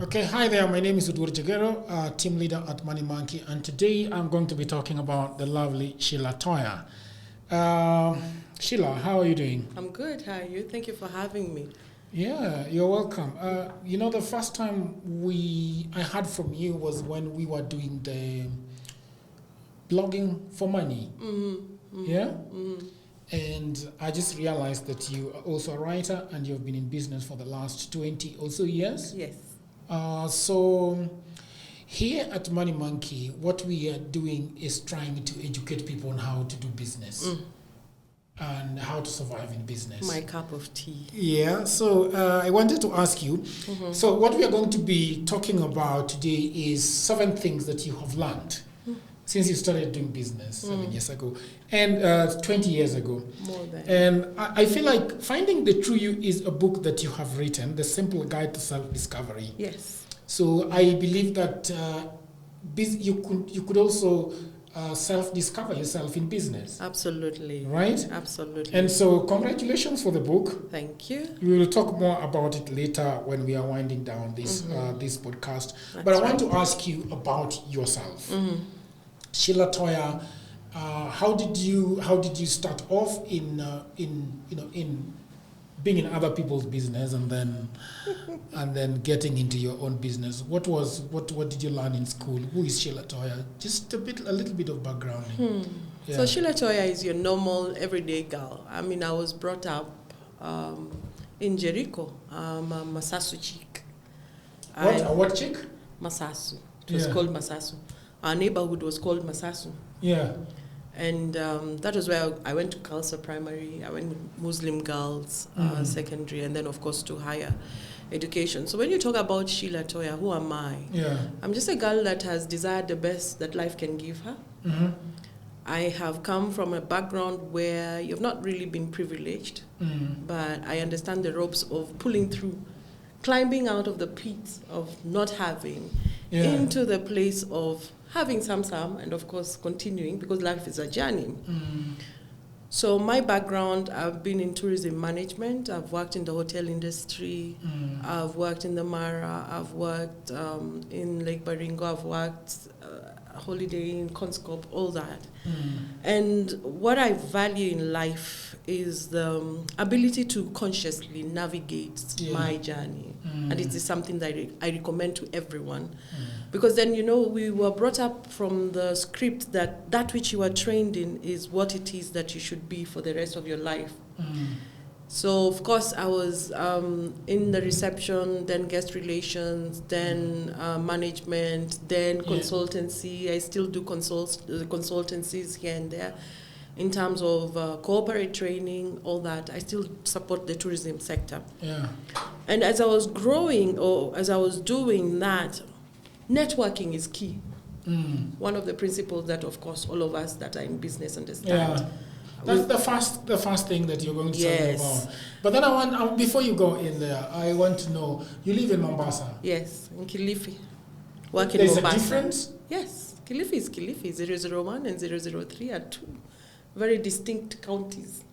Okay, hi there. My name is Udwur Jagero, team leader at Money Monkey, and today I'm going to be talking about the lovely Sheila Toya. Sheila, how are you doing? I'm good. How are you? Thank you for having me. Yeah, you're welcome. The first time I heard from you was when we were doing the blogging for money. Yeah? And I just realized that you are also a writer and you've been in business for the last 20 or so years. Yes. So here at Money Monkey, what we are doing is trying to educate people on how to do business and how to survive in business. My cup of tea. Yeah, so I wanted to ask you, so what we are going to be talking about today is 7 things that you have learned since you started doing business 7 years ago and 20 years ago. More than. And I feel like Finding the True You is a book that you have written, The Simple Guide to Self-Discovery. Yes. So I believe that you could also self-discover yourself in business. Absolutely. Right? Absolutely. And so congratulations for the book. Thank you. We will talk more about it later when we are winding down this podcast. That's But I want to ask you about yourself. Sheila Toya, how did you start off in being in other people's business and then getting into your own business? What did you learn in school? Who is Sheila Toya? Just a little bit of backgrounding. Yeah. So Sheila Toya is your normal everyday girl. I mean, I was brought up in Jericho. I'm a Masasu chick. What chick? Masasu. It was called Masasu. Our neighborhood was called Masasu. Yeah. And that was where I went to Khalsa Primary. I went with Muslim girls, secondary, and then, of course, to higher education. So when you talk about Sheila Toya, who am I? Yeah. I'm just a girl that has desired the best that life can give her. I have come from a background where you've not really been privileged, but I understand the ropes of pulling through, climbing out of the pit of not having into the place of having some, and of course continuing, because life is a journey. So my background, I've been in tourism management. I've worked in the hotel industry. I've worked in the Mara. I've worked in Lake Baringo. I've worked Holiday Inn, Conscorp, all that. And what I value in life is the ability to consciously navigate my journey. And it is something that I recommend to everyone. Because then, we were brought up from the script that which you are trained in is what it is that you should be for the rest of your life. So, of course, I was in the reception, then guest relations, then management, then consultancy. I still do consultancies here and there in terms of corporate training, all that. I still support the tourism sector. Yeah. And as I was growing, or as I was doing that, networking is key. One of the principles that, of course, all of us that are in business understand. Yeah. That's the first thing that you're going to tell me about. But then before you go in there, I want to know, you live in Mombasa. Yes, in Kilifi. Work in There's Mombasa. a difference? Yes, Kilifi is Kilifi. 001 and 003 are 2 very distinct counties.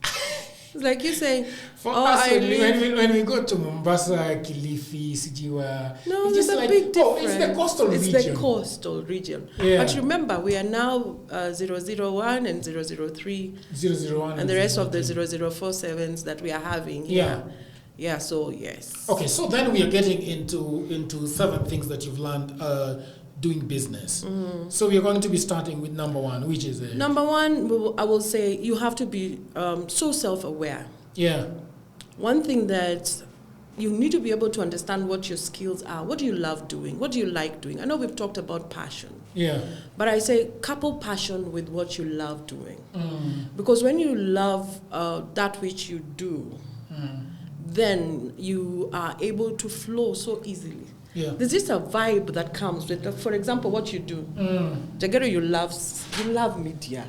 It's like you saying, For us, when we go to Mombasa, Kilifi, Sijiwa, no, it's there's just a big difference. it's the coastal region. It's the coastal region. Yeah. But remember, we are now 001 and 003. 001 and the rest of the 047s that we are having here. Yeah, so yes. Okay, so then we are getting into 7 things that you've learned doing business. So we are going to be starting with number 1, which is number 1, I will say you have to be so self-aware. Yeah. One thing that you need to be able to understand what your skills are. What do you love doing? What do you like doing? I know we've talked about passion. Yeah. But I say couple passion with what you love doing. Because when you love that which you do, then you are able to flow so easily. Yeah. There's just a vibe that comes with, for example, what you do. Jagero, you love media.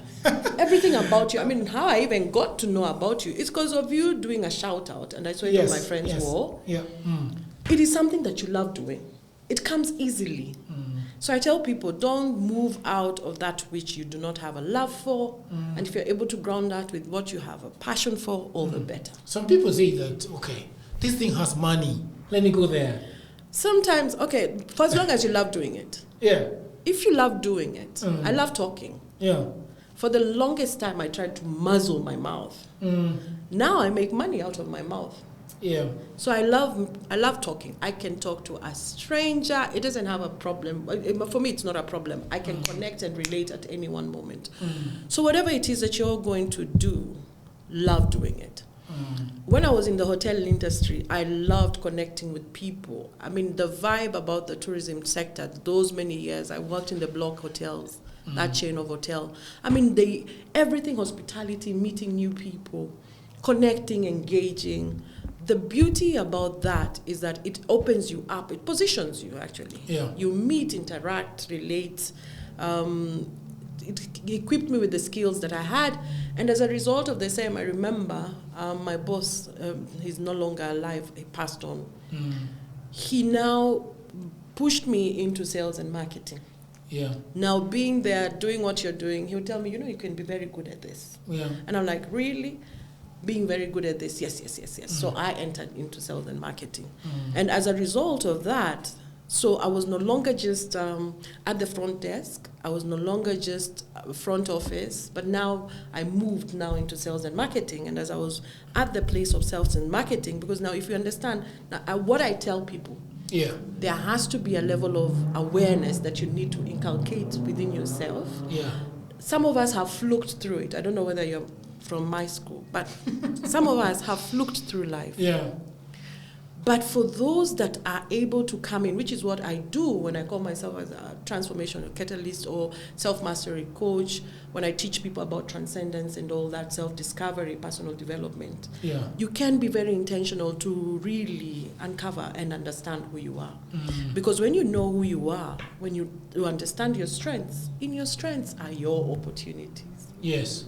Everything about you. I mean, how I even got to know about you is because of you doing a shout out, and I saw it on my friend's wall. Yeah. It is something that you love doing. It comes easily. So I tell people, don't move out of that which you do not have a love for, and if you're able to ground that with what you have a passion for, all the better. Some people say that, okay, this thing has money, let me go there. Sometimes, okay, for as long as you love doing it. Yeah. If you love doing it, I love talking. Yeah. For the longest time, I tried to muzzle my mouth. Now I make money out of my mouth. Yeah. So I love talking. I can talk to a stranger. It doesn't have a problem. For me, it's not a problem. I can connect and relate at any one moment. So whatever it is that you're going to do, love doing it. When I was in the hotel industry, I loved connecting with people. I mean, the vibe about the tourism sector, those many years, I worked in the block hotels, that chain of hotel. I mean, everything hospitality, meeting new people, connecting, engaging. The beauty about that is that it opens you up. It positions you, actually. Yeah. You meet, interact, relate. It equipped me with the skills that I had. And as a result of the same, I remember my boss, he's no longer alive, he passed on. He now pushed me into sales and marketing. Yeah. Now being there, doing what you're doing, he would tell me, you can be very good at this. Yeah. And I'm like, really? Being very good at this? Yes. So I entered into sales and marketing. And as a result of that, so I was no longer just at the front desk. I was no longer just front office, but now I moved now into sales and marketing. And as I was at the place of sales and marketing, because now if you understand, what I tell people, there has to be a level of awareness that you need to inculcate within yourself. Yeah. Some of us have fluked through it. I don't know whether you're from my school, but some of us have fluked through life. Yeah. But for those that are able to come in, which is what I do when I call myself as a transformational catalyst or self-mastery coach, when I teach people about transcendence and all that, self-discovery, personal development, you can be very intentional to really uncover and understand who you are. Because when you know who you are, when you understand your strengths, in your strengths are your opportunities. Yes.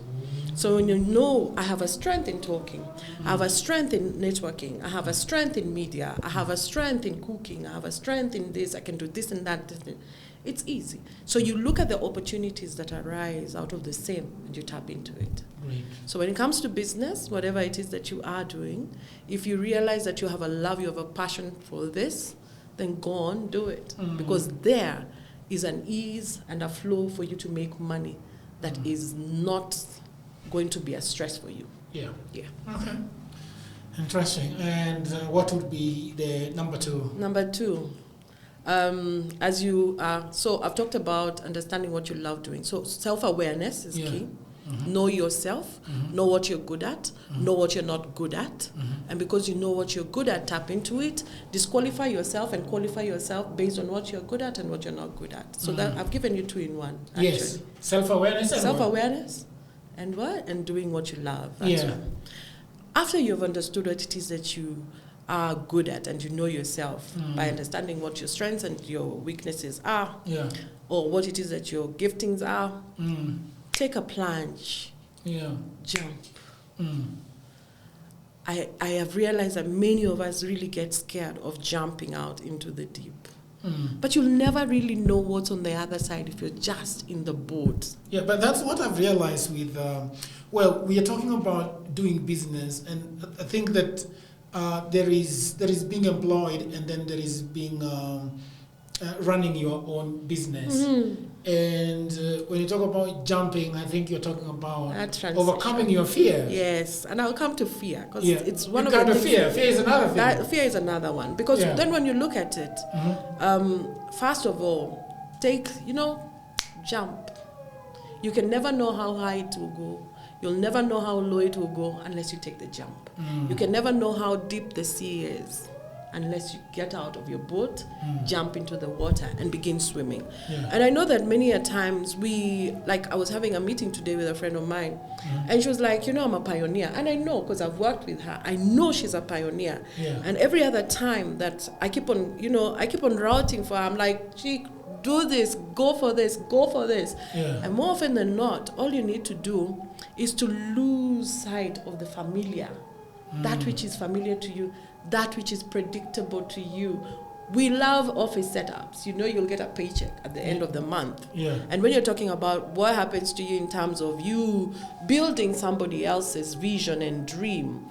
So when you know, I have a strength in talking, I have a strength in networking, I have a strength in media, I have a strength in cooking, I have a strength in this, I can do this and that. It's easy. So you look at the opportunities that arise out of the same and you tap into it. Great. So when it comes to business, whatever it is that you are doing, if you realize that you have a love, you have a passion for this, then go on, do it. Because there is an ease and a flow for you to make money that is not going to be a stress for you. Yeah. Okay. Interesting. And what would be the number two? Number two, as you are, so I've talked about understanding what you love doing. So self-awareness is key. Know yourself, know what you're good at, know what you're not good at. And because you know what you're good at, tap into it, disqualify yourself and qualify yourself based on what you're good at and what you're not good at. So that I've given you two in one, actually. Yes. Self-awareness and self-awareness. And what? And doing what you love. That's right. After you've understood what it is that you are good at and you know yourself by understanding what your strengths and your weaknesses are, or what it is that your giftings are, take a plunge. Jump. I have realized that many of us really get scared of jumping out into the deep. But you'll never really know what's on the other side if you're just in the boat. Yeah, but that's what I've realized with, we are talking about doing business, and I think that there is being employed, and then there is being running your own business. And when you talk about jumping, I think you're talking about overcoming your fear. Yes, and I'll come to fear because it's one of the fear. Fear is another thing. Fear is another one because then when you look at it, first of all, jump. You can never know how high it will go. You'll never know how low it will go unless you take the jump. You can never know how deep the sea is unless you get out of your boat, jump into the water, and begin swimming. And I know that many a times I was having a meeting today with a friend of mine, and she was like, I'm a pioneer. And I know, because I've worked with her, I know she's a pioneer. And every other time that I keep on routing for her, I'm like, gee, do this, go for this, go for this. And more often than not, all you need to do is to lose sight of the familiar, that which is familiar to you, that which is predictable to you. We love office setups. You'll get a paycheck at the end of the month. And when you're talking about what happens to you in terms of you building somebody else's vision and dream,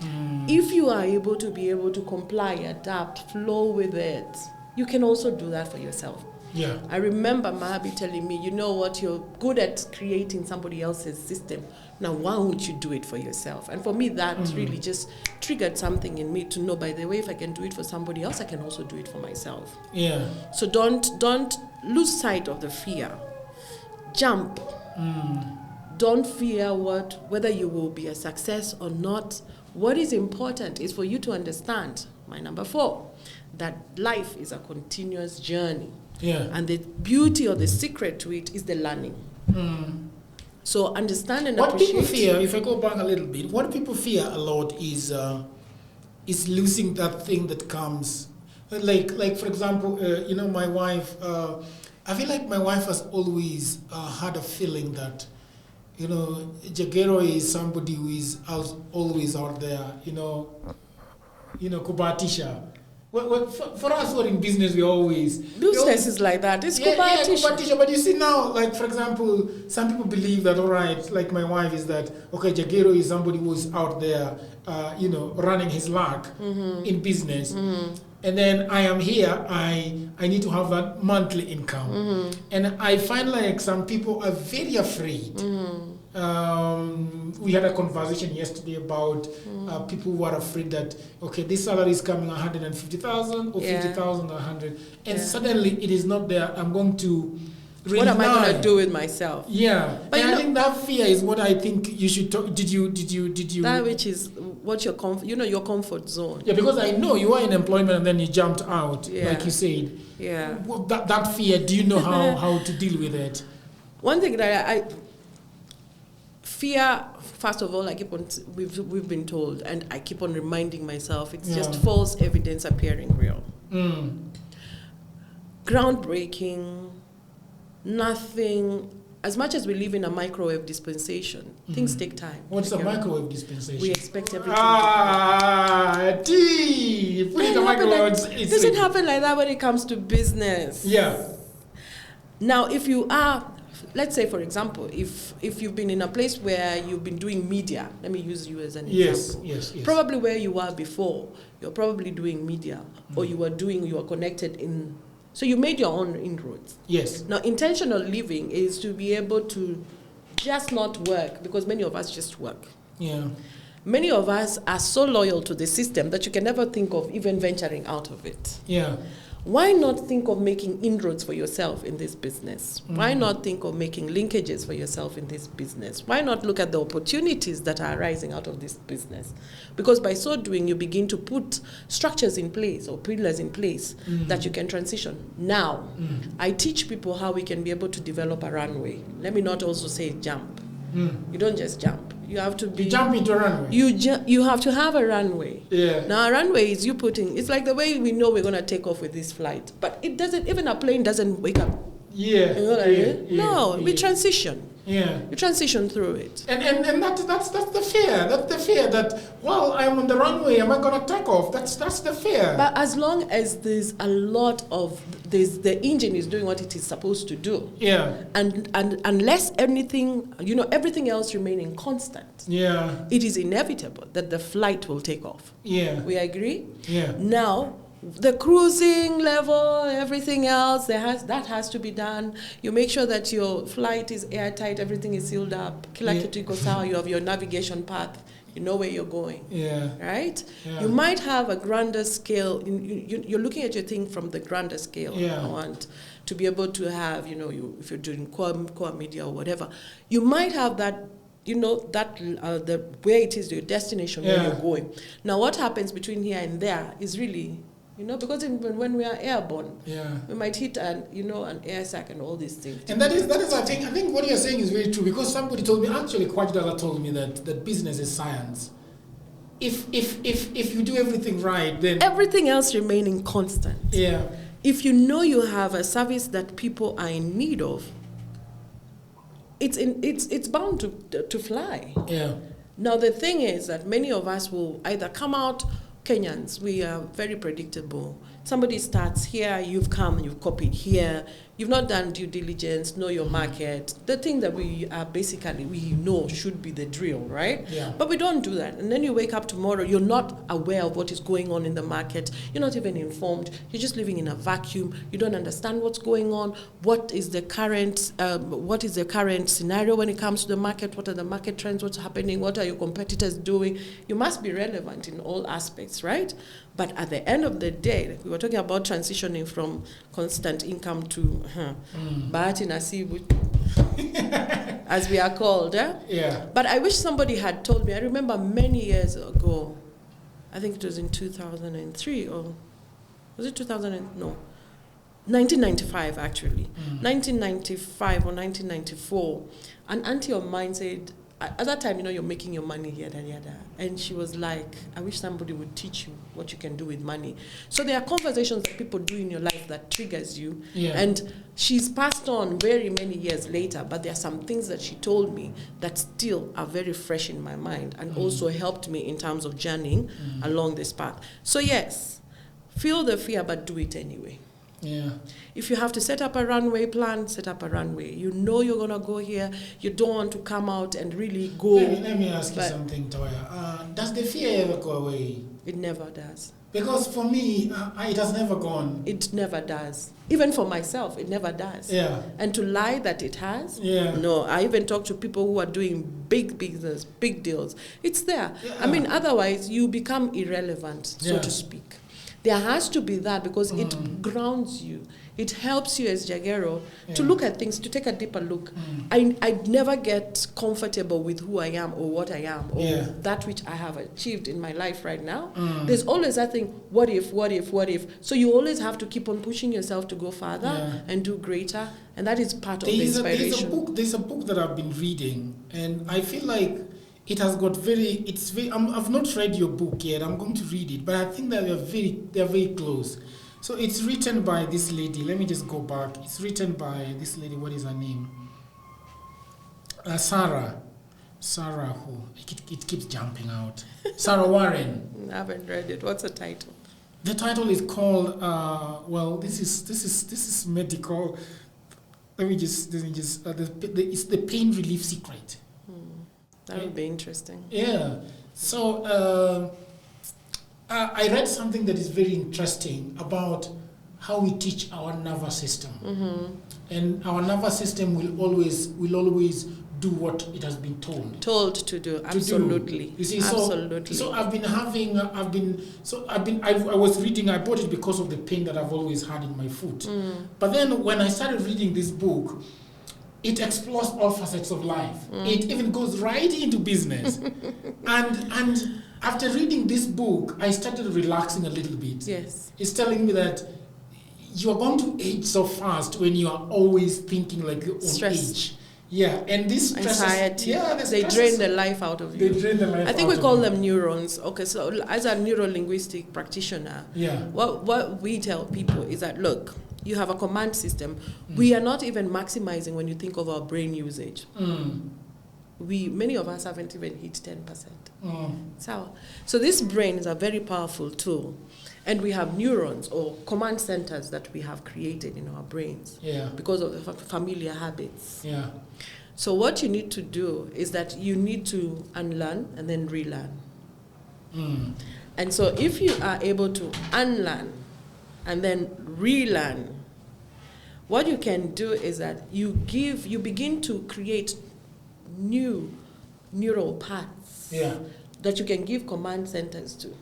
if you are able to comply, adapt, flow with it, you can also do that for yourself. Yeah. I remember Mahabi telling me, you know what, you're good at creating somebody else's system. Now, why won't you do it for yourself? And for me, that really just triggered something in me to know, by the way, if I can do it for somebody else, I can also do it for myself. Yeah. So don't lose sight of the fear. Jump. Don't fear whether you will be a success or not. What is important is for you to understand, my number 4, that life is a continuous journey. Yeah. And the beauty or the secret to it is the learning. So understand and what appreciate. People fear, if I go back a little bit, what people fear a lot is losing that thing that comes. Like for example, my wife. I feel like my wife has always had a feeling that, Jagero is somebody who is always out there. Kubatisha. Well, for us who are in business, business is like that. It's kubatisha. But you see now, like for example, some people believe that, all right, like my wife is that, okay, Jagero is somebody who's out there, running his luck in business. And then I am here, I need to have that monthly income. And I find like some people are very afraid. We had a conversation yesterday about people who are afraid that, okay, this salary is coming 150,000 or 50,000 or 100, and suddenly it is not there. I'm going to rely. What am I going to do with myself? Yeah, but I think that fear is what I think you should talk. Did you? That which is what your your comfort zone. Yeah, because I know you are in employment and then you jumped out, like you said. Yeah. Well, that fear. Do you know how to deal with it? One thing that I fear, first of all, we've been told, and I keep on reminding myself, it's just false evidence appearing real. Groundbreaking, nothing. As much as we live in a microwave dispensation, things take time. What's a microwave dispensation? We expect everything. Put in the microwave. It doesn't happen like that when it comes to business. Yeah. Now, if you are, let's say, for example, if you've been in a place where you've been doing media, let me use you as an example. Yes. Probably where you were before, you're probably doing media, or you are connected in. So you made your own inroads. Yes. Now, intentional living is to be able to just not work, because many of us just work. Yeah. Many of us are so loyal to the system that you can never think of even venturing out of it. Yeah. Why not think of making inroads for yourself in this business? Why not think of making linkages for yourself in this business? Why not look at the opportunities that are arising out of this business? Because by so doing, you begin to put structures in place or pillars in place that you can transition. Now, I teach people how we can be able to develop a runway. Let me not also say jump. You don't just jump. You have to be. You jump into a runway. You have to have a runway. Yeah. Now, a runway is you putting. It's like the way we know we're going to take off with this flight, but it doesn't. Even a plane doesn't wake up. Yeah. You know what I mean? No, we transition. Yeah. You transition through it. And that's the fear. That's the fear that, well, I'm on the runway. Am I going to take off? That's the fear. But as long as there's a lot of the engine is doing what it is supposed to do. Yeah. And unless anything, everything else remaining constant. Yeah. It is inevitable that the flight will take off. Yeah. We agree? Yeah. Now, the cruising level, everything else, that has to be done. You make sure that your flight is airtight, everything is sealed up. Kila kitu iko sawa, you have your navigation path, you know where you're going. Yeah. Right? Yeah. You might have a grander scale. You're looking at your thing from the grander scale. Yeah. I want to be able to have, if you're doing core media or whatever, you might have that. The where it is your destination, where you're going. Now, what happens between here and there is really. Because when we are airborne, we might hit an air sac and all these things. And that is I think what you're saying is very true, because somebody told me, actually Kwajdaga told me that business is science. If you do everything right, then everything else remaining constant. Yeah. If you have a service that people are in need of, it's bound to fly. Yeah. Now the thing is that many of us will either come out. Kenyans, we are very predictable. somebody starts here, you've come and you've copied here, you've not done due diligence, know your market, the thing that we know should be the drill, right? Yeah. But we don't do that. And then you wake up tomorrow, you're not aware of what is going on in the market, you're not even informed, you're just living in a vacuum, you don't understand what's going on, what is the current scenario when it comes to the market, what are the market trends, what's happening, what are your competitors doing. You must be relevant in all aspects, right? But at the end of the day, we were talking about transitioning from constant income to bahati nasibu, as we are called. Yeah. But I wish somebody had told me. I remember many years ago, I think it was in 2003, or was it 1995 actually. 1995 or 1994, an auntie of mine said, at that time, you're making your money, yada, yada. And she was like, I wish somebody would teach you what you can do with money. So there are conversations that people do in your life that triggers you. Yeah. And she's passed on very many years later, but there are some things that she told me that still are very fresh in my mind and also helped me in terms of journeying along this path. So yes, feel the fear, but do it anyway. Yeah. If you have to set up a runway plan, set up a runway. You know you're going to go here. You don't want to come out and really go. Let me ask you something, Toya. Does the fear ever go away? It never does. Because for me, it has never gone. It never does. Even for myself, it never does. Yeah. And to lie that it has, yeah. No. I even talk to people who are doing big business, big deals. It's there. Yeah. I mean, otherwise you become irrelevant, so to speak. There has to be that because it grounds you. It helps you as Jagero to look at things, to take a deeper look. I never get comfortable with who I am or what I am or that which I have achieved in my life right now. There's always that thing, what if? So you always have to keep on pushing yourself to go further and do greater. And that is part of the inspiration. There's a book that I've been reading, and I feel like it has got I've not read your book yet. I'm going to read it, but I think that they're very close. So it's written by this lady. Let me just go back. It's written by this lady. What is her name? Sarah who? It keeps jumping out. Sarah Warren. I haven't read it. What's the title? The title is called, this is medical. It's the pain relief secret. That would be interesting. Yeah. So I read something that is very interesting about how we teach our nervous system, and our nervous system will always do what it has been told to do. Absolutely. You see, absolutely. So I was reading. I bought it because of the pain that I've always had in my foot. But then when I started reading this book, it explores all facets of life. It even goes right into business. and after reading this book, I started relaxing a little bit. Yes. It's telling me that you are going to age so fast when you are always thinking like your own age. Yeah, and this anxiety. They drain the life out of you. They drain the life. I think we call them neurons. Okay, so as a neuro-linguistic practitioner, what we tell people is that, look, you have a command system. We are not even maximizing when you think of our brain usage. Many of us haven't even hit 10%. So this brain is a very powerful tool. And we have neurons or command centers that we have created in our brains because of the familiar habits. Yeah. So what you need to do is that you need to unlearn and then relearn. And so if you are able to unlearn and then relearn, what you can do is that you begin to create new neural paths that you can give command centers to.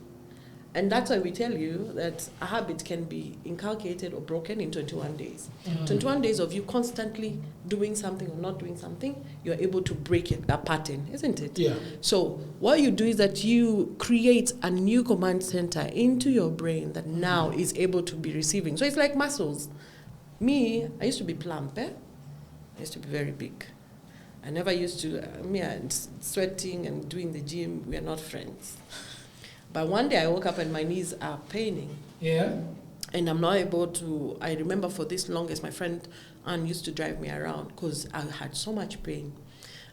And that's why we tell you that a habit can be inculcated or broken in 21 days. 21 days of you constantly doing something or not doing something, you're able to break that pattern, isn't it? Yeah. So what you do is that you create a new command center into your brain that now is able to be receiving. So it's like muscles. Me, I used to be plump. I used to be very big. I never used to, sweating and doing the gym, we are not friends. But one day I woke up and my knees are paining. Yeah. And I'm not able to, I remember for this longest, my friend Anne used to drive me around because I had so much pain.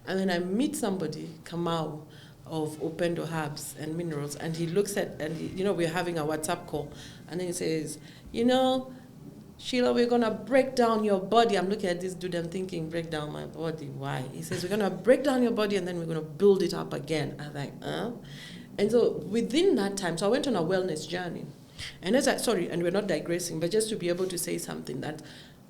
And then I meet somebody, Kamau, of Upendo Herbs and Minerals, and he looks at, and we're having a WhatsApp call, and then he says, Sheila, we're going to break down your body. I'm looking at this dude, I'm thinking, break down my body, why? He says, we're going to break down your body, and then we're going to build it up again. I'm like, And so within that time, so I went on a wellness journey. And and we're not digressing, but just to be able to say something that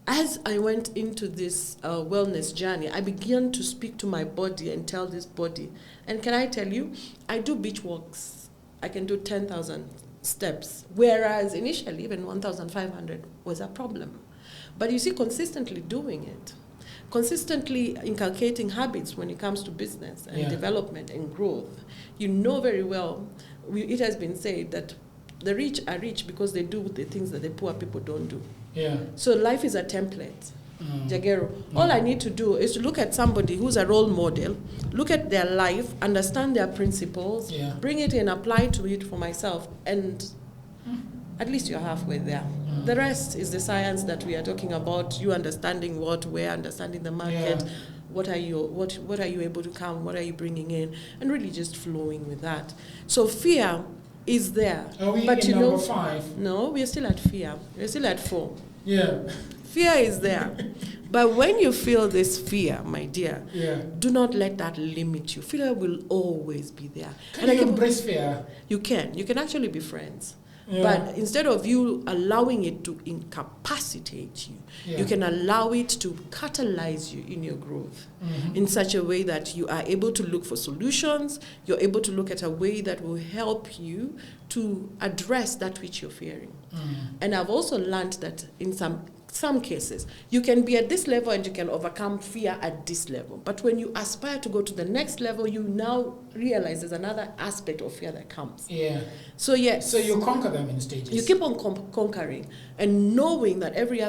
as I went into this wellness journey, I began to speak to my body and tell this body. And can I tell you, I do beach walks. I can do 10,000 steps, whereas initially even 1,500 was a problem. But you see, consistently doing it, consistently inculcating habits when it comes to business and development and growth, you know very well, it has been said that the rich are rich because they do the things that the poor people don't do. Yeah. So life is a template. Jagero. All I need to do is to look at somebody who's a role model, look at their life, understand their principles, bring it in, apply to it for myself, and at least you're halfway there. The rest is the science that we are talking about, you understanding where, understanding the market, what are you able to count, what are you bringing in, and really just flowing with that. So fear is there. Are we in number 5? No, we're still at fear. We're still at 4. Yeah. Fear is there. But when you feel this fear, my dear, do not let that limit you. Fear will always be there. Can you embrace fear? You can. You can actually be friends. But instead of you allowing it to incapacitate you, you can allow it to catalyze you in your growth in such a way that you are able to look for solutions, you're able to look at a way that will help you to address that which you're fearing. And I've also learned that in some cases, you can be at this level and you can overcome fear at this level. But when you aspire to go to the next level, you now realize there's another aspect of fear that comes. Yeah. So yes. So you conquer them in stages. You keep on conquering and knowing that every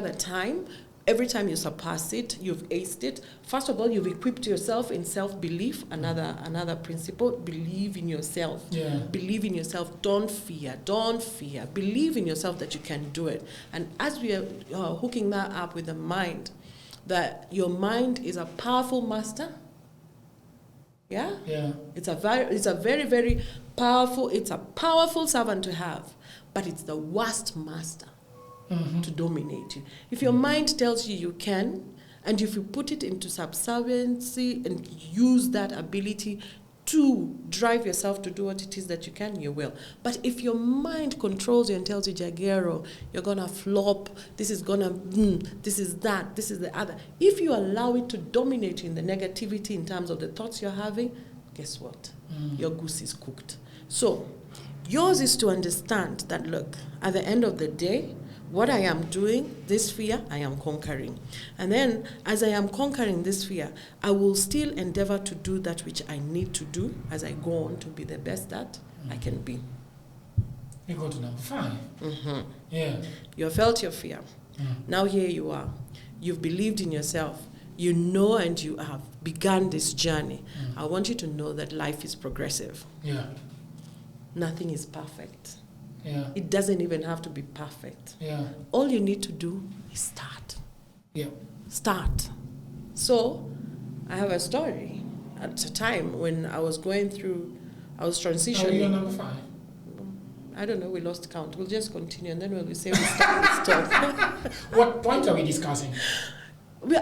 time you surpass it, you've aced it. First of all, you've equipped yourself in self-belief, another principle. Believe in yourself. Yeah. Believe in yourself. Don't fear. Believe in yourself that you can do it. And as we are hooking that up with the mind, that your mind is a powerful master. Yeah? Yeah. It's a very, very powerful, it's a powerful servant to have, but it's the worst master. To dominate you. If your mind tells you can, and if you put it into subserviency and use that ability to drive yourself to do what it is that you can, you will. But if your mind controls you and tells you, Jagero, you're going to flop, this is going to, this is that, this is the other. If you allow it to dominate you in the negativity in terms of the thoughts you're having, guess what? Your goose is cooked. So yours is to understand that, look, at the end of the day, what I am doing, this fear, I am conquering. And then, as I am conquering this fear, I will still endeavor to do that which I need to do as I go on to be the best that I can be. You go to number 5. Yeah. You have felt your fear. Now here you are. You've believed in yourself. You know, and you have begun this journey. I want you to know that life is progressive. Yeah. Nothing is perfect. Yeah. It doesn't even have to be perfect. Yeah. All you need to do is start. Yeah. Start. So, I have a story. At a time when I was transitioning. Are you on number 5? I don't know, we lost count. We'll just continue and then when we say we stop. What point are we discussing?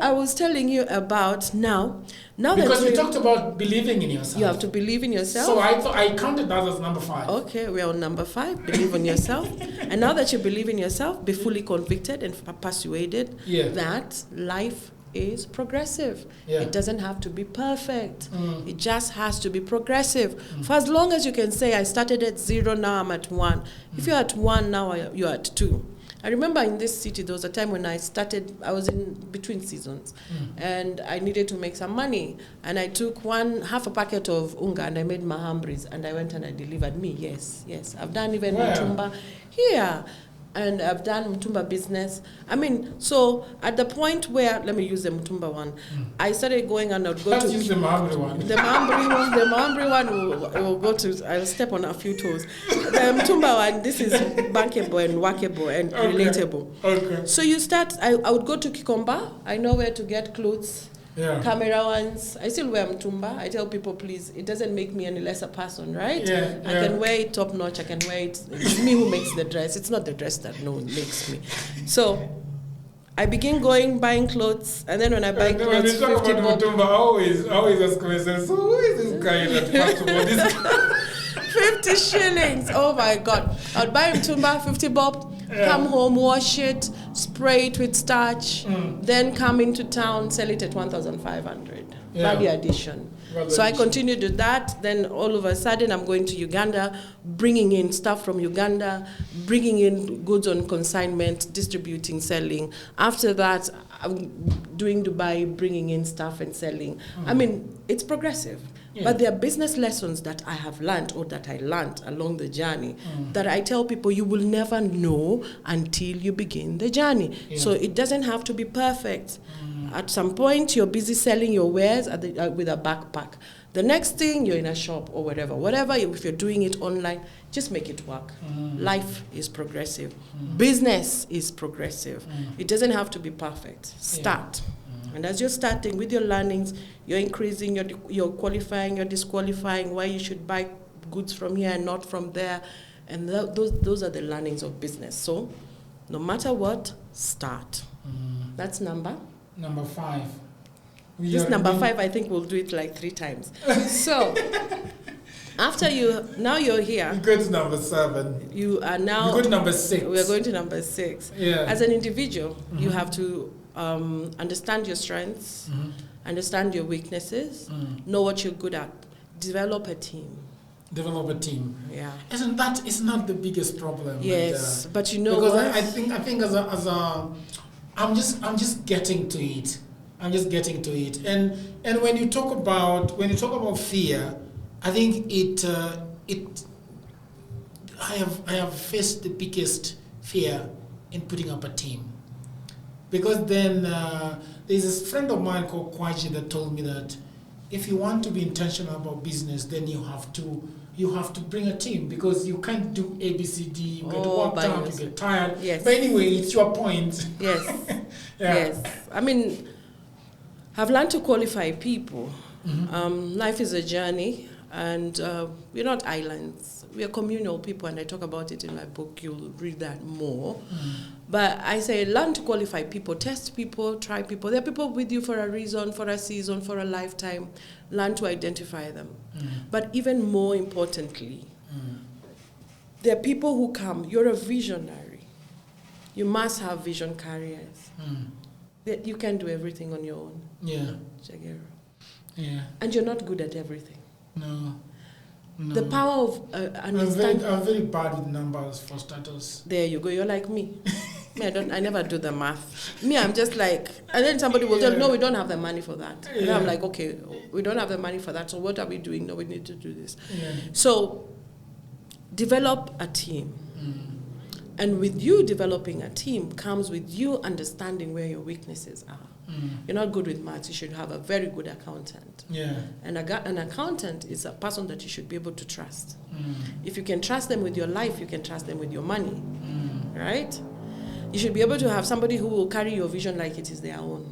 I was telling you about now because we talked about believing in yourself. You have to believe in yourself. So I counted that as number 5. Okay, we're on number 5. Believe in yourself. And now that you believe in yourself, be fully convicted and persuaded that life is progressive. Yeah. It doesn't have to be perfect. It just has to be progressive. For as long as you can say, I started at 0, now I'm at 1. If you're at 1, now you're at 2. I remember in this city, there was a time when I was in between seasons, and I needed to make some money. And I took half a packet of unga, and I made mahambris, and I went and I delivered me. Yes. I've done even Mutumba here, and I've done Mutumba business. I mean, so at the point where, let me use the Mutumba one, I started going and I'd go to... use the Mahambri one. The Mahambri one will go to, I'll step on a few toes. The Mutumba one, this is bankable and workable and relatable. Okay. So you start, I would go to Kikomba, I know where to get clothes. camera ones. I still wear mtumba. I tell people, please, it doesn't make me any less a person, right? Yeah, I can wear it top notch. I can wear it. It's me who makes the dress. It's not the dress that no one makes me. So I begin buying clothes, and then when I buy clothes, when you talk about mtumba, I always ask myself, so who is this guy that talks about this? 50 shillings. Oh my God. I'd buy mtumba, 50 bob, come home, wash it, spray it with starch, then come into town, sell it at 1,500. Value addition. So I continued to that. Then all of a sudden, I'm going to Uganda, bringing in stuff from Uganda, bringing in goods on consignment, distributing, selling. After that, I'm doing Dubai, bringing in stuff and selling. I mean, it's progressive. But there are business lessons that I have learned or that I learned along the journey that I tell people you will never know until you begin the journey. So it doesn't have to be perfect. At some point, you're busy selling your wares with a backpack. The next thing, you're in a shop or whatever. If you're doing it online, just make it work. Life is progressive. Business is progressive. It doesn't have to be perfect. Start. And as you're starting with your learnings, you're increasing, you're qualifying, you're disqualifying why you should buy goods from here and not from there. And those are the learnings of business. So no matter what, start. That's number 5. Number 5, I think we'll do it like 3 times. So after you're here. You go to number 7. You are now. You go to number 6. We're going to number 6. As an individual, you have to understand your strengths, understand your weaknesses, know what you're good at, develop a team. Yeah. Isn't not the biggest problem? Yes, but you know because what? I think I'm just getting to it. And when you talk about fear, I think I have faced the biggest fear in putting up a team. Because then there's this friend of mine called Kwaji that told me that if you want to be intentional about business, then you have to bring a team, because you can't do A, B, C, D. You get worked out, you get tired. Yes. But anyway, it's your point. Yes. Yes. I mean, I've learned to qualify people. Life is a journey, and we're not islands. We are communal people, and I talk about it in my book. You'll read that more. But I say learn to qualify people, test people, try people. There are people with you for a reason, for a season, for a lifetime. Learn to identify them. But even more importantly, there are people who come. You're a visionary. You must have vision carriers. You can't do everything on your own. Yeah. And you're not good at everything. No. The power of understanding. I'm very bad with numbers, for starters. There you go. You're like me. I never do the math. I'm just like, and then somebody will tell, no, we don't have the money for that. And I'm like, okay, we don't have the money for that. So what are we doing? No, we need to do this. So develop a team. And with you developing a team comes with you understanding where your weaknesses are. You're not good with maths, you should have a very good accountant. And an accountant is a person that you should be able to trust. If you can trust them with your life, you can trust them with your money. Right? You should be able to have somebody who will carry your vision like it is their own.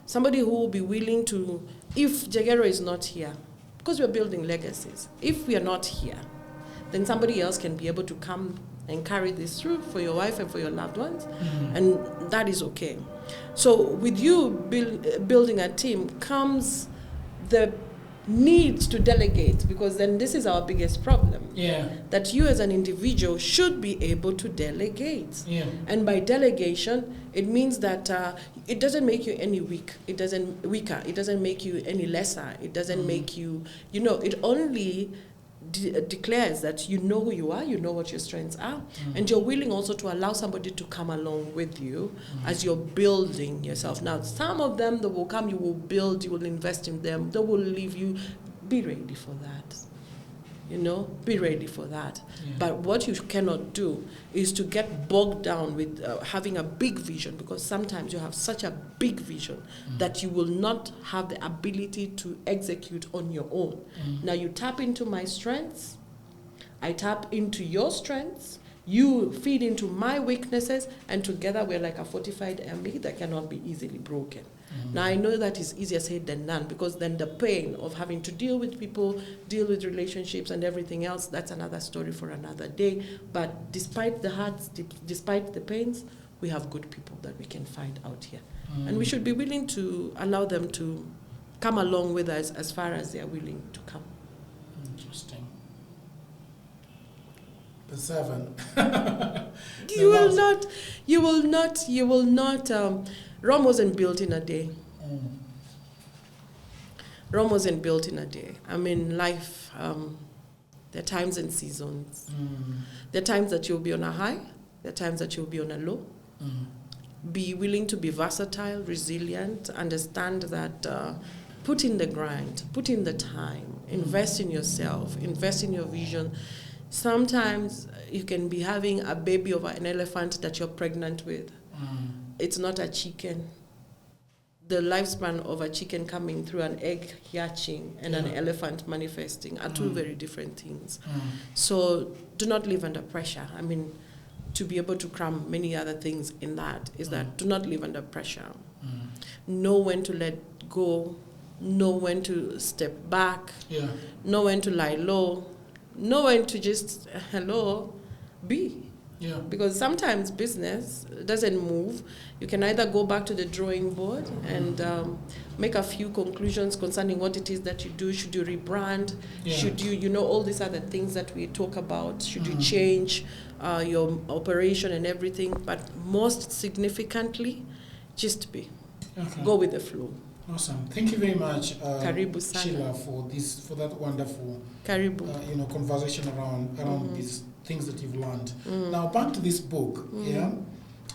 Somebody who will be willing to, if Jagero is not here, because we're building legacies, if we are not here, then somebody else can be able to come and carry this through for your wife and for your loved ones, and that is okay. So with you building a team comes the need to delegate, because then this is our biggest problem. That you as an individual should be able to delegate. And by delegation, it means that it doesn't make you any weaker. It doesn't make you any lesser. It doesn't make you, it only declares that you know who you are, you know what your strengths are, and you're willing also to allow somebody to come along with you as you're building yourself. Now, some of them that will come, you will build, you will invest in them, they will leave you. Be ready for that. Be ready for that. But what you cannot do is to get bogged down with having a big vision, because sometimes you have such a big vision that you will not have the ability to execute on your own. Now you tap into my strengths, I tap into your strengths, You feed into my weaknesses, and together we're like a fortified army that cannot be easily broken. Now, I know that is easier said than done, because then the pain of having to deal with people, deal with relationships and everything else, that's another story for another day. But despite the hurts, despite the pains, we have good people that we can find out here. And we should be willing to allow them to come along with us as far as they are willing to come. Interesting. The 7. You will not. Rome wasn't built in a day. Rome wasn't built in a day. I mean, life, there are times and seasons. There are times that you'll be on a high. There are times that you'll be on a low. Be willing to be versatile, resilient, understand that put in the grind, put in the time, invest in yourself, invest in your vision. Sometimes you can be having a baby of an elephant that you're pregnant with. It's not a chicken. The lifespan of a chicken coming through an egg hatching and an elephant manifesting are two very different things. So do not live under pressure. I mean, to be able to cram many other things in that is that do not live under pressure. Know when to let go. Know when to step back. Know when to lie low. Know when to just, be. Because sometimes business doesn't move. You can either go back to the drawing board and make a few conclusions concerning what it is that you do. Should you rebrand? Should you, all these other things that we talk about. Should you change your operation and everything? But most significantly, just be. Go with the flow. Awesome. Thank you very much, Karibu sana. Sheila, for that wonderful Karibu. Conversation around these things that you've learned. Now back to this book.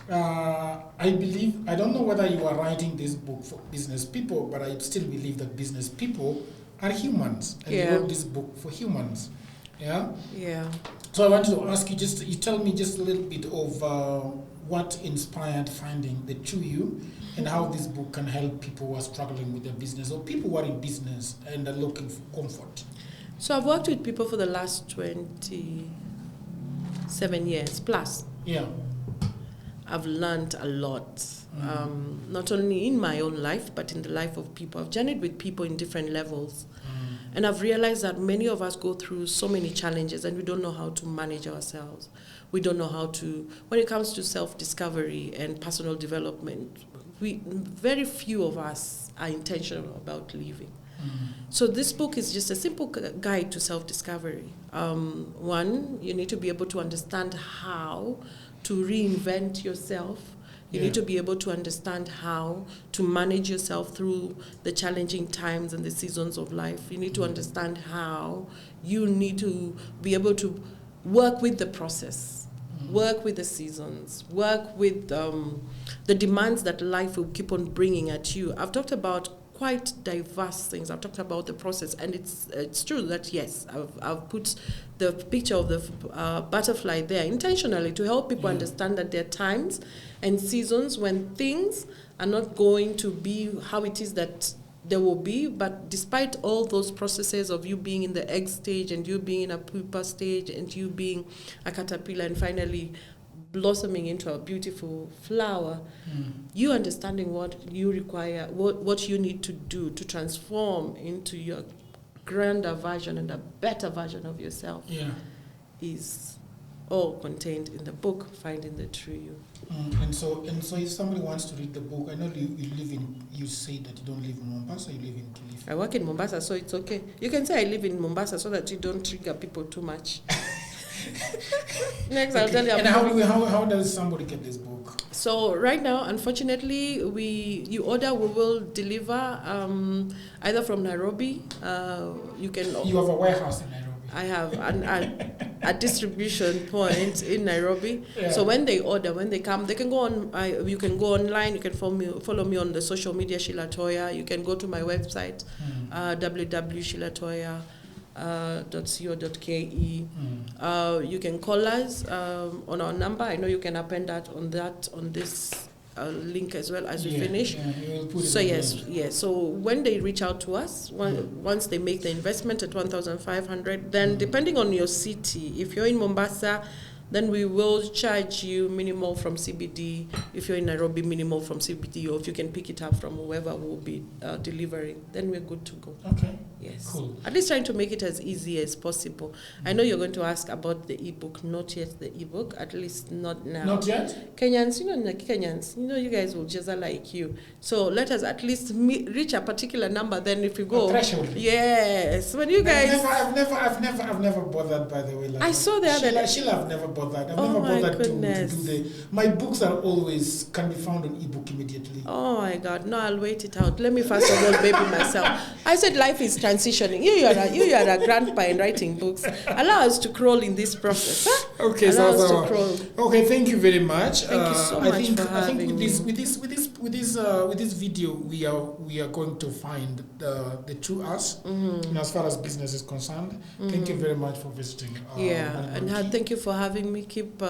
I believe, I don't know whether you are writing this book for business people, but I still believe that business people are humans, and you wrote this book for humans. So I wanted to ask you, you tell me just a little bit of what inspired finding the true you, and how this book can help people who are struggling with their business, or people who are in business and are looking for comfort. So I've worked with people for the last 27 years plus. I've learned a lot, not only in my own life, but in the life of people. I've journeyed with people in different levels. And I've realized that many of us go through so many challenges and we don't know how to manage ourselves. We don't know how to, when it comes to self-discovery and personal development, very few of us are intentional about living. So this book is just a simple guide to self-discovery. One, you need to be able to understand how to reinvent yourself. You need to be able to understand how to manage yourself through the challenging times and the seasons of life. You need to understand how you need to be able to work with the process, work with the seasons, work with the demands that life will keep on bringing at you. I've talked about quite diverse things. I've talked about the process, and it's true that yes, I've put the picture of the butterfly there intentionally to help people understand that there are times and seasons when things are not going to be how it is that they will be, but despite all those processes of you being in the egg stage and you being in a pupa stage and you being a caterpillar and finally blossoming into a beautiful flower, you understanding what you require, what you need to do to transform into your grander version and a better version of yourself is all contained in the book, Finding the True You. And so if somebody wants to read the book, I know you say that you don't live in Mombasa, you live in Kilifi. I work in Mombasa, so it's okay. You can say I live in Mombasa so that you don't trigger people too much. Next, I'll tell you. And how does somebody get this book? So right now, unfortunately, you order, we will deliver either from Nairobi. You have a warehouse in Nairobi. I have a distribution point in Nairobi. So when they order, when they come, they can go on. You can go online. You can follow me on the social media, Sheila Toya. You can go to my website, www.sheilattoya.co.ke. You can call us on our number. I know you can append that on this link as well as we finish. So yes. So when they reach out to us, once they make the investment at 1,500, then depending on your city, if you're in Mombasa, then we will charge you minimal from CBD. If you're in Nairobi, minimal from CBD, or if you can pick it up from whoever will be delivering, then we're good to go. Okay. Yes. Cool. At least trying to make it as easy as possible. I know you're going to ask about the ebook. Not yet the ebook. At least not now. Not yet? Kenyans, you guys will just like you. So let us at least reach a particular number. Then if you go, threshold. Yes. When you guys, I've never bothered. By the way, like I saw the other. Sheila, I've never bothered. I've Oh never my bothered to goodness. do my books are always can be found on ebook immediately. Oh my God! No, I'll wait it out. Let me first of all baby myself. I said life is transitioning. You are a grandpa in writing books. Allow us to crawl in this process. Huh? Okay, Allow us to crawl. Okay, thank you very much. Thank you so much for I think having with this video we are going to find the true us, as far as business is concerned. Thank you very much for visiting. And thank you for having me. Keep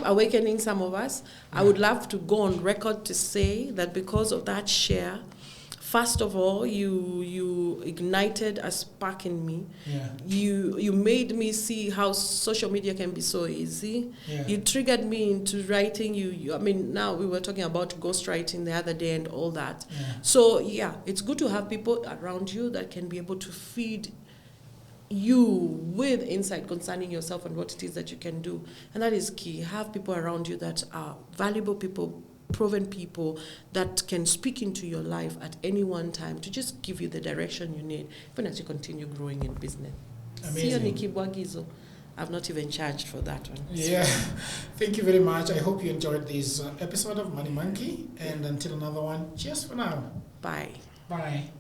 awakening some of us. I would love to go on record to say that because of that share, first of all, you ignited a spark in me. Yeah. You made me see how social media can be so easy. Yeah. You triggered me into writing. I mean, now we were talking about ghostwriting the other day and all that. Yeah. So yeah, it's good to have people around you that can be able to feed you with insight concerning yourself and what it is that you can do. And that is key. Have people around you that are valuable people, proven people that can speak into your life at any one time to just give you the direction you need, even as you continue growing in business. Amazing. I've not even charged for that one. Yeah. Thank you very much. I hope you enjoyed this episode of Money Monkey. And until another one, cheers for now. Bye. Bye.